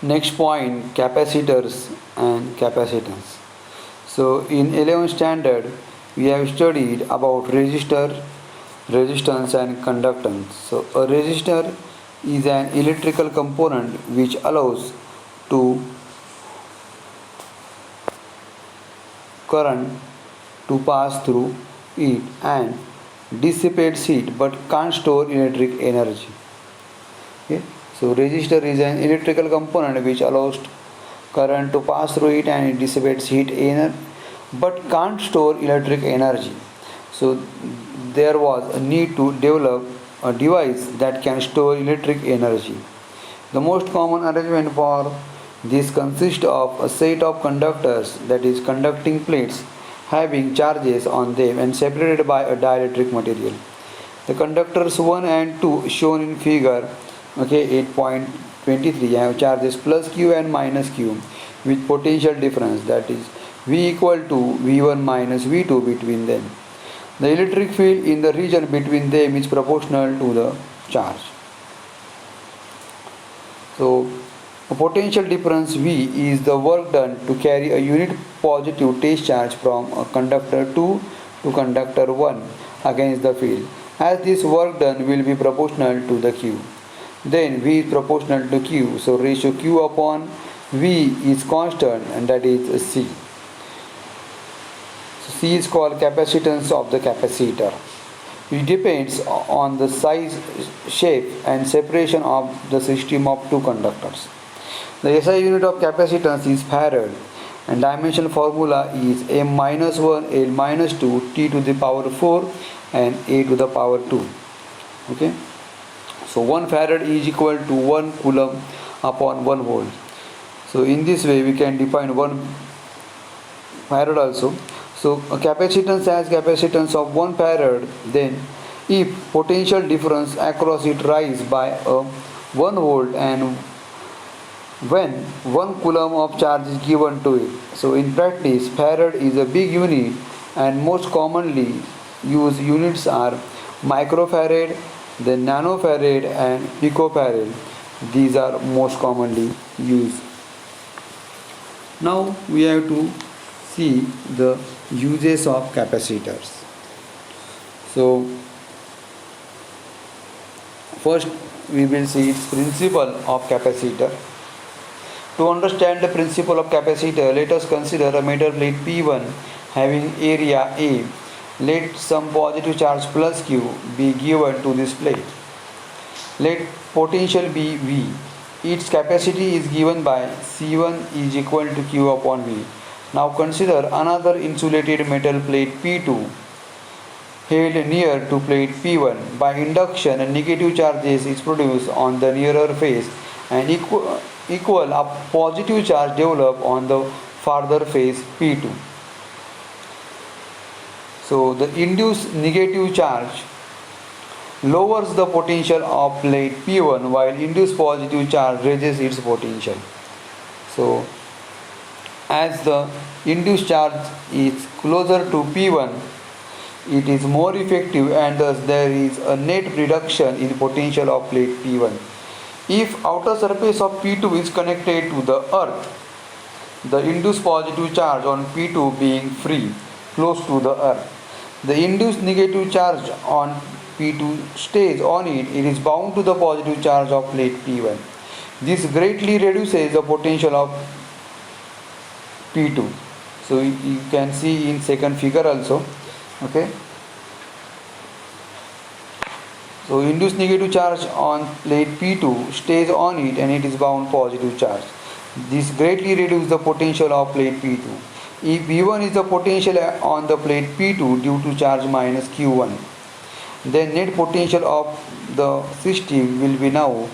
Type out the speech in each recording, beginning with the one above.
Next point, capacitors and capacitance. So in 11th standard we have studied about resistor, resistance and conductance. So a resistor is an electrical component which allows to current to pass through it and dissipates heat but can't store electric energy. Okay? So resistor is an electrical component which allows current to pass through it and it dissipates heat but can't store electric energy. So there was a need to develop a device that can store electric energy. The most common arrangement for this consists of a set of conductors, that is conducting plates having charges on them and separated by a dielectric material. The conductors 1 and 2 shown in figure 8.23 have charges plus q and minus q with potential difference, that is V equal to V1 minus V2 between them. The electric field in the region between them is proportional to the charge. So a potential difference V is the work done to carry a unit positive test charge from a conductor 2 to conductor 1 against the field, as this work done will be proportional to the Q. Then V is proportional to Q, so ratio Q upon V is constant, and that is C. So C is called capacitance of the capacitor. It depends on the size, shape and separation of the system of two conductors. The SI unit of capacitance is farad and dimensional formula is m minus 1 L minus 2 T to the power 4 and A to the power 2. Okay. So 1 farad is equal to 1 coulomb upon 1 volt. So in this way we can define 1 farad also. So a capacitance has capacitance of 1 farad, then if potential difference across it rise by 1 volt and when 1 coulomb of charge is given to it. So in practice farad is a big unit and most commonly used units are microfarad, then nanofarad and picofarad. These are most commonly used. Now we have to see the uses of capacitors. So first we will see its principle of capacitor. To understand the principle of capacitor, let us consider a metal plate P1 having area A. Let some positive charge plus Q be given to this plate. Let potential be V. Its capacity is given by C1 is equal to Q upon V. Now consider another insulated metal plate P2 held near to plate P1. By induction, a negative charge is produced on the nearer face and equal a positive charge develop on the farther face P2. So the induced negative charge lowers the potential of plate P1 while induced positive charge raises its potential. So as the induced charge is closer to P1, it is more effective and thus there is a net reduction in potential of plate P1. If outer surface of P2 is connected to the earth, the induced positive charge on P2 being free close to the earth, the induced negative charge on P2 stays on it, it is bound to the positive charge of plate P1. This greatly reduces the potential of P2. So you can see in second figure also. Okay. So induced negative charge on plate P2 stays on it and it is bound positive charge. This greatly reduces the potential of plate P2. If V1 is the potential on the plate P2 due to charge minus Q1, then net potential of the system will be now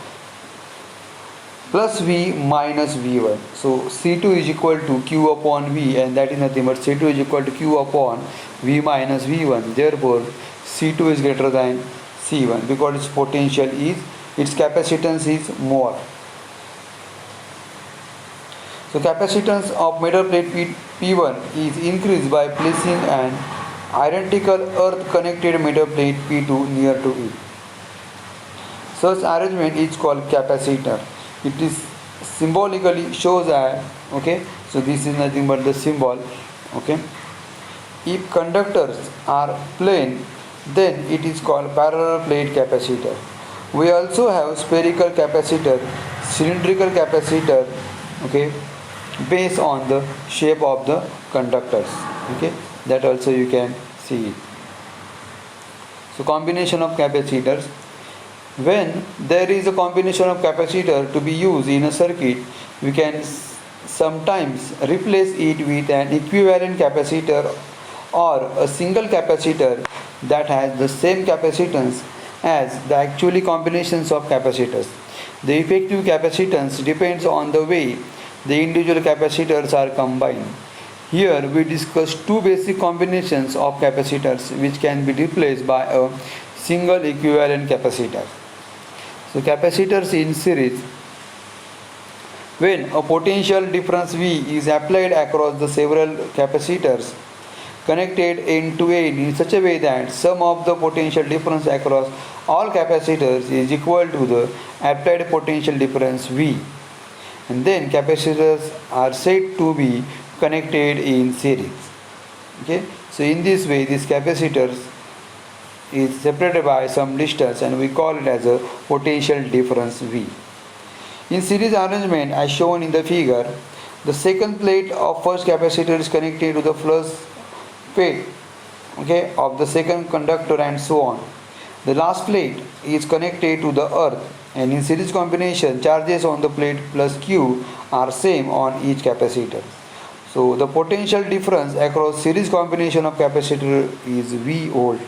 plus V minus V1. So C2 is equal to Q upon V, and that is nothing but C2 is equal to Q upon V minus V1. Therefore C2 is greater than C1 because its potential is, its capacitance is more. So capacitance of metal plate P1 is increased by placing an identical earth connected metal plate P2 near to it. Such arrangement is called capacitor. It is symbolically shows okay, so this is nothing but the symbol. Okay, if conductors are plain, then it is called parallel plate capacitor. We also have spherical capacitor, cylindrical capacitor, okay, based on the shape of the conductors. Okay, that also you can see it. So combination of capacitors. When there is a combination of capacitor to be used in a circuit, we can sometimes replace it with an equivalent capacitor or a single capacitor that has the same capacitance as the actually combinations of capacitors. The effective capacitance depends on the way the individual capacitors are combined. Here we discuss two basic combinations of capacitors which can be replaced by a single equivalent capacitor. So capacitors in series. When a potential difference V is applied across the several capacitors connected end to end in such a way that sum of the potential difference across all capacitors is equal to the applied potential difference V, and then capacitors are said to be connected in series. Okay, so in this way this capacitors is separated by some distance and we call it as a potential difference V. In series arrangement as shown in the figure, the second plate of first capacitor is connected to the first plate, okay, of the second conductor and so on. The last plate is connected to the earth, and in series combination charges on the plate plus Q are same on each capacitor. So the potential difference across series combination of capacitor is V volt.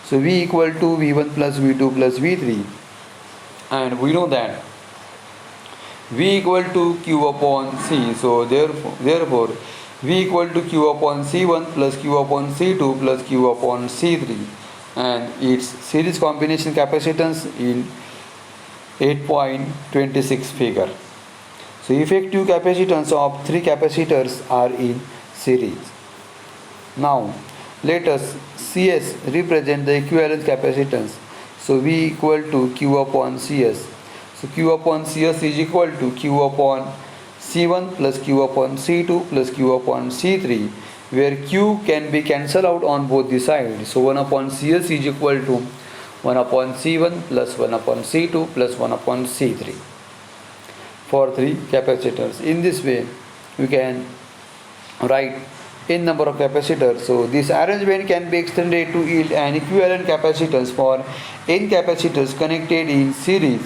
So V equal to V1 plus V2 plus V3, and we know that V equal to Q upon C. So therefore V equal to Q upon C1 plus Q upon C2 plus Q upon C3, and its series combination capacitance in 8.26 figure. So effective capacitance of three capacitors are in series. Now let us CS represent the equivalent capacitance. So V equal to Q upon CS. So Q upon CS is equal to Q upon C1 plus Q upon C2 plus Q upon C3, where Q can be cancelled out on both the sides. So 1 upon CS is equal to 1 upon C1 plus 1 upon C2 plus 1 upon C3 for three capacitors. In this way we can write n number of capacitors. So this arrangement can be extended to yield an equivalent capacitance for n capacitors connected in series,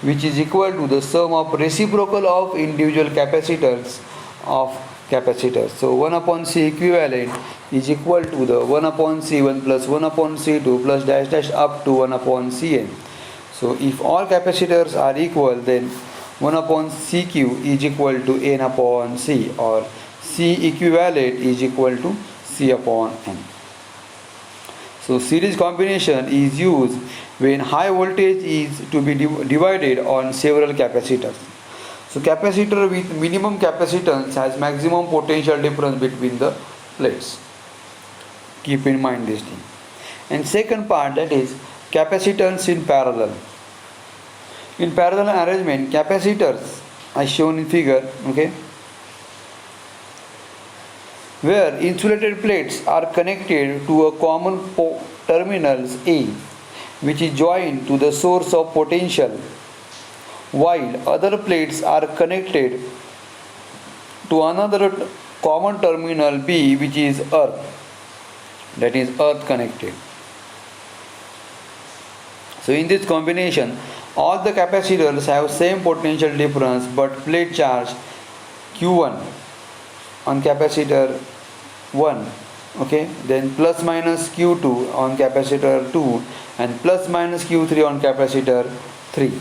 which is equal to the sum of reciprocal of individual capacitors of capacitors. So 1 upon C equivalent is equal to the 1 upon C1 plus 1 upon C2 plus dash dash up to 1 upon Cn. So if all capacitors are equal, then 1 upon Cq is equal to n upon C, or C equivalent is equal to C upon n. So series combination is used when high voltage is to be divided on several capacitors. So capacitor with minimum capacitance has maximum potential difference between the plates. Keep in mind this thing. And second part, that is capacitance in parallel. In parallel arrangement, capacitors as shown in figure, okay, where insulated plates are connected to a common terminals A, which is joined to the source of potential, while other plates are connected to another common terminal B, which is earth, that is earth connected. So in this combination all the capacitors have same potential difference, but plate charge Q1 on capacitor 1, okay, then plus minus Q2 on capacitor 2, and plus minus Q3 on capacitor 3,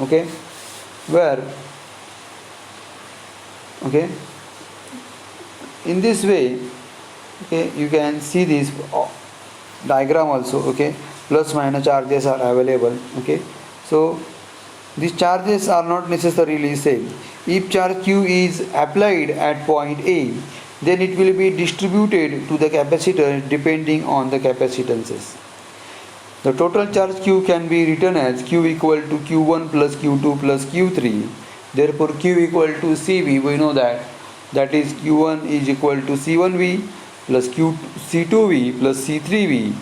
okay, where, okay, in this way, okay, you can see this diagram also, okay, plus minus charges are available, okay. So these charges are not necessarily same. If charge Q is applied at point A, then it will be distributed to the capacitor depending on the capacitances. The total charge Q can be written as Q equal to Q1 plus Q2 plus Q3, Therefore Q equal to CV, we know that is Q1 is equal to C1V plus C2V plus C3V.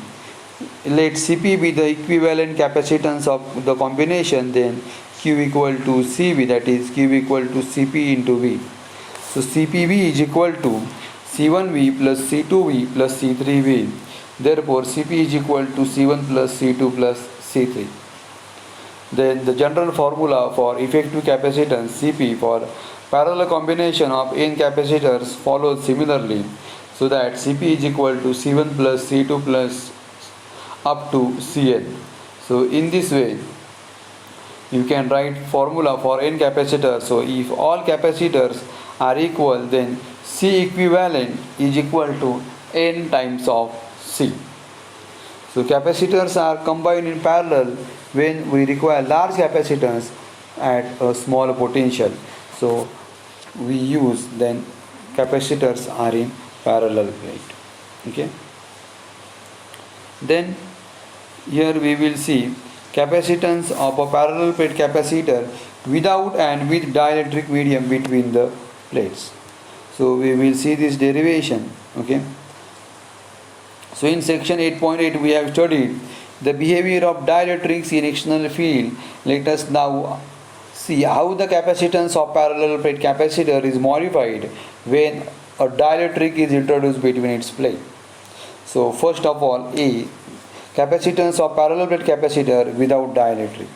Let Cp be the equivalent capacitance of the combination, then Q equal to Cv, that is Q equal to Cp into V. So Cpv is equal to C1V plus C2V plus C3V. Therefore Cp is equal to C1 plus C2 plus C3. Then the general formula for effective capacitance Cp for parallel combination of n capacitors follows similarly, so that Cp is equal to C1 plus C2 plus up to Cn. So in this way you can write formula for n capacitors. So if all capacitors are equal, then C equivalent is equal to n times of C. So capacitors are combined in parallel when we require large capacitance at a small potential. So we use then capacitors are in parallel plate. Okay. Then here we will see capacitance of a parallel plate capacitor without and with dielectric medium between the plates. So we will see this derivation. Okay. So in section 8.8 we have studied the behavior of dielectrics in external field. Let us now see how the capacitance of parallel plate capacitor is modified when a dielectric is introduced between its plate. So first of all, A, capacitance of parallel plate capacitor without dielectric.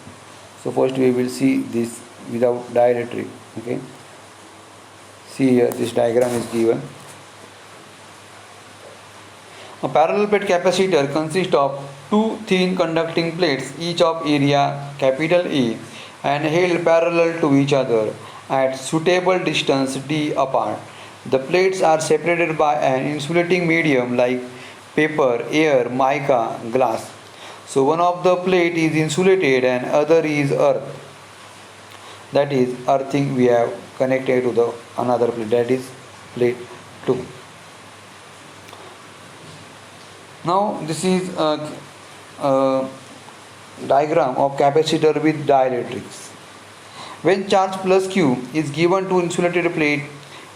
So first we will see this without dielectric. Okay. See here, this diagram is given. A parallel plate capacitor consists of two thin conducting plates, each of area capital A, and held parallel to each other at suitable distance d apart. The plates are separated by an insulating medium like paper, air, mica, glass. So one of the plate is insulated and other is earth. That is earthing we have connected to the another plate, that is plate 2. Now this is a diagram of capacitor with dielectrics. When charge plus Q is given to insulated plate,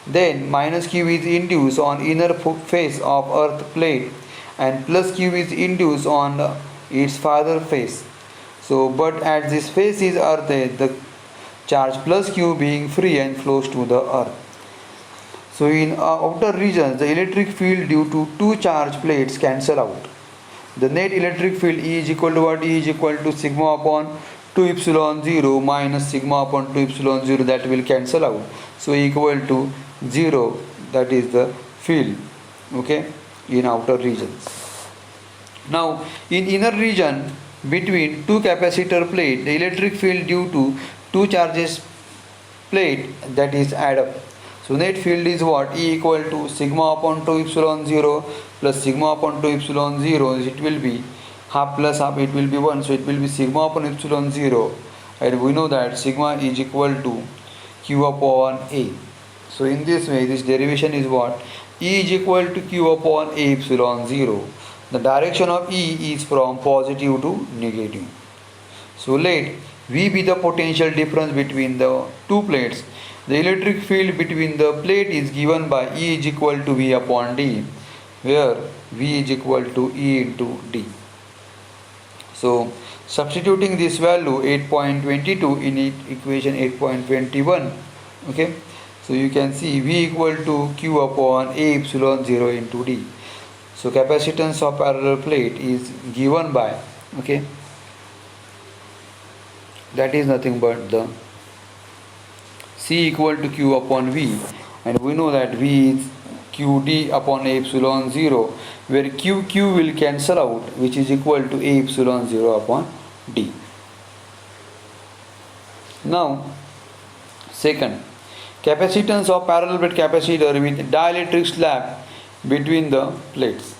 then minus Q is induced on inner face of earth plate and plus Q is induced on its farther face. So but as this face is earthed, the charge plus Q being free and flows to the earth. So in outer regions, the electric field due to two charge plates cancel out. The net electric field E is equal to what? E is equal to sigma upon 2 epsilon 0 minus sigma upon 2 epsilon 0, that will cancel out. So equal to 0, that is the field, okay, in outer regions. Now in inner region between two capacitor plate, the electric field due to two charges plate, that is add up. So net field is what? E equal to sigma upon 2 epsilon 0 plus sigma upon 2 epsilon 0. It will be half plus half, it will be 1. So it will be sigma upon epsilon 0. And we know that sigma is equal to Q upon A. So in this way, this derivation is what? E is equal to Q upon A epsilon 0. The direction of E is from positive to negative. So let V be the potential difference between the two plates. The electric field between the plate is given by E is equal to V upon D, where V is equal to E into D. So substituting this value 8.22 in equation 8.21, okay, so you can see V equal to Q upon A epsilon 0 into D. So capacitance of parallel plate is given by, okay, that is nothing but the C equal to Q upon V, and we know that V is QD upon A epsilon 0, where QQ will cancel out, which is equal to A epsilon 0 upon D. Now second, capacitance of parallel plate capacitor with dielectric slab between the plates.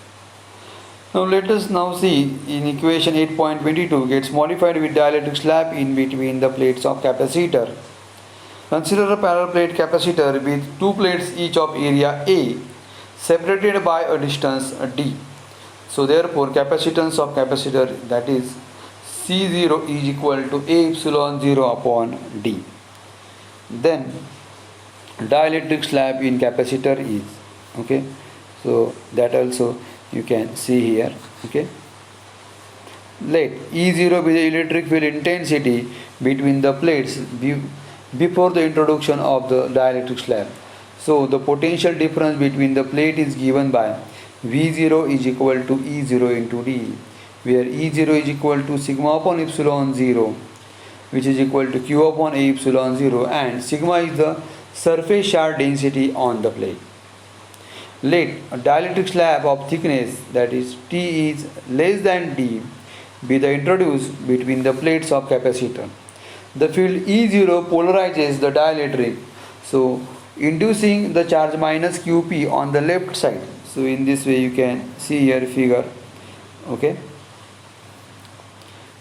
Now let us now see in equation 8.22 gets modified with dielectric slab in between the plates of capacitor. Consider a parallel plate capacitor with two plates each of area A separated by a distance D. So therefore capacitance of capacitor, that is C0, is equal to A epsilon 0 upon D. Then dielectric slab in capacitor is, okay, so that also you can see here, okay. Let E0 be the electric field intensity between the plates before the introduction of the dielectric slab. So the potential difference between the plate is given by V0 is equal to E0 into d, where E0 is equal to sigma upon epsilon 0, which is equal to Q upon A epsilon 0, and sigma is the surface charge density on the plate. Let a dielectric slab of thickness, that is T is less than d, be the introduced between the plates of capacitor. The field E0 polarizes the dielectric, so inducing the charge minus QP on the left side. So in this way you can see here figure, okay,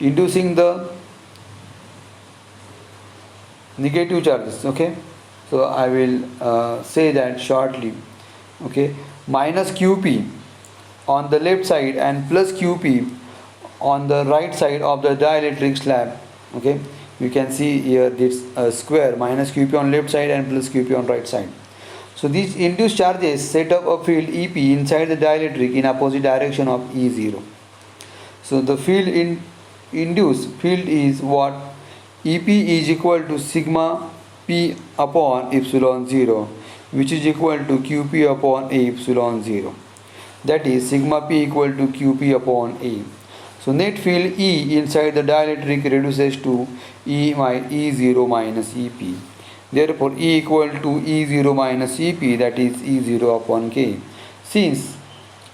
inducing the negative charges, okay. So I will say that shortly, okay, minus QP on the left side and plus QP on the right side of the dielectric slab, okay. You can see here this square, minus QP on left side and plus QP on right side. So these induced charges set up a field EP inside the dielectric in opposite direction of E0. So the field induced field is what? EP is equal to sigma P upon epsilon 0, which is equal to QP upon A epsilon 0. That is sigma P equal to QP upon A. So net field E inside the dielectric reduces to E0 minus EP. Therefore E equal to E0 minus EP, that is E0 upon K. Since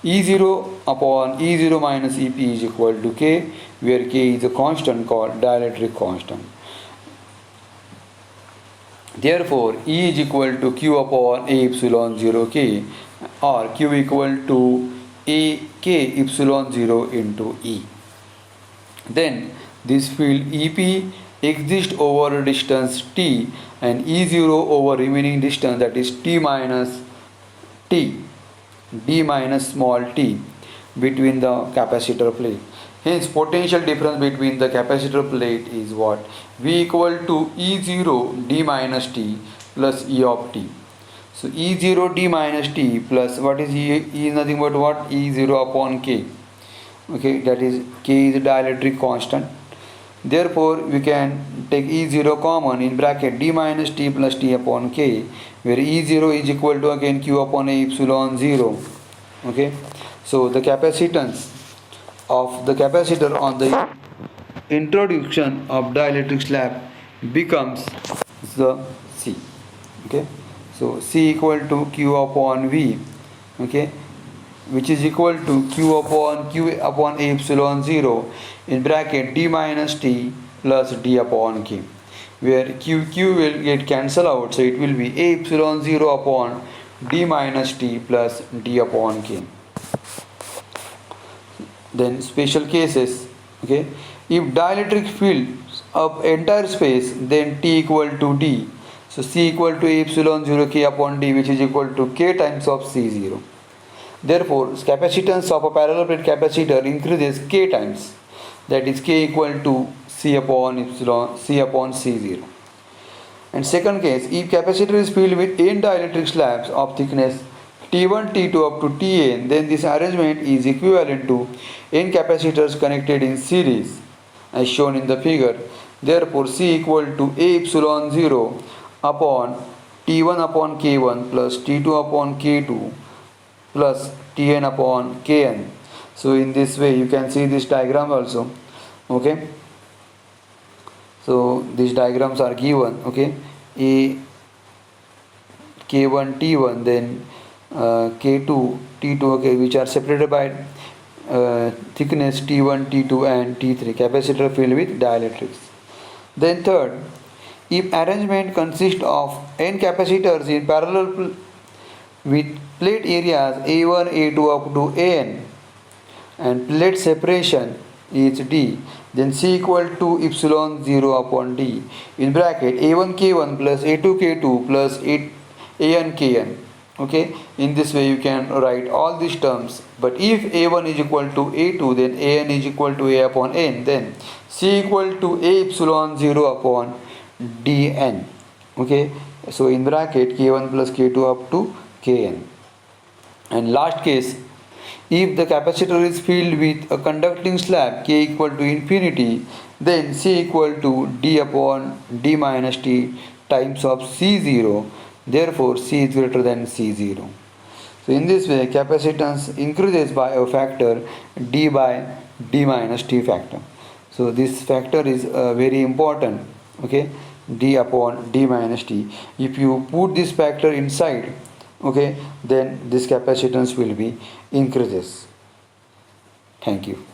E0 upon E0 minus EP is equal to K, where K is a constant called dielectric constant. Therefore E is equal to Q upon A epsilon 0 K, or Q equal to A K epsilon 0 into E. Then this field EP exists over a distance T and E0 over remaining distance, that is T minus T, D minus small t, between the capacitor plate. Hence potential difference between the capacitor plate is what? V equal to E0 D minus T plus E of T. So E0 D minus T plus what is E? E is nothing but what? E0 upon K. Okay, that is K is a dielectric constant. Therefore we can take E0 common in bracket D minus T plus T upon K, where E0 is equal to again Q upon A epsilon 0. Okay, so the capacitance of the capacitor on the introduction of dielectric slab becomes the C. Okay, so C equal to Q upon V, okay, which is equal to Q upon A epsilon 0 in bracket D minus T plus D upon K, where Q will get cancelled out, so it will be A epsilon 0 upon D minus T plus D upon K. Then special cases, okay, if dielectric fields of entire space, then T equal to D, so C equal to A epsilon 0 K upon D, which is equal to K times of C0. Therefore capacitance of a parallel plate capacitor increases K times, that is K equal to C upon epsilon C upon C0. And second case, if capacitor is filled with n dielectric slabs of thickness T1, T2 up to Tn, then this arrangement is equivalent to n capacitors connected in series as shown in the figure. Therefore C equal to A epsilon 0 upon T1 upon K1 plus T2 upon K2 plus Tn upon Kn. So in this way you can see this diagram also. Okay, so these diagrams are given, okay, A K1 T1, then K2 T2, okay, which are separated by thickness T1, T2 and T3, capacitor filled with dielectrics. Then third, if arrangement consists of n capacitors in parallel with plate areas A1, A2 up to An and plate separation is D, then C equal to epsilon 0 upon D in bracket A1 K1 plus A2 K2 plus An Kn. Okay, in this way you can write all these terms. But if A1 is equal to A2, then An is equal to A upon N, then C equal to A epsilon 0 upon Dn. Okay, so in bracket k1 plus k2 up to kn. And last case, if the capacitor is filled with a conducting slab k equal to infinity, then C equal to d upon d minus t times of C0. Therefore, C is greater than C0. So in this way, capacitance increases by a factor d by d minus t factor. So this factor is very important. Okay, d upon d minus t. If you put this factor inside, okay, then this capacitance will be increases. Thank you.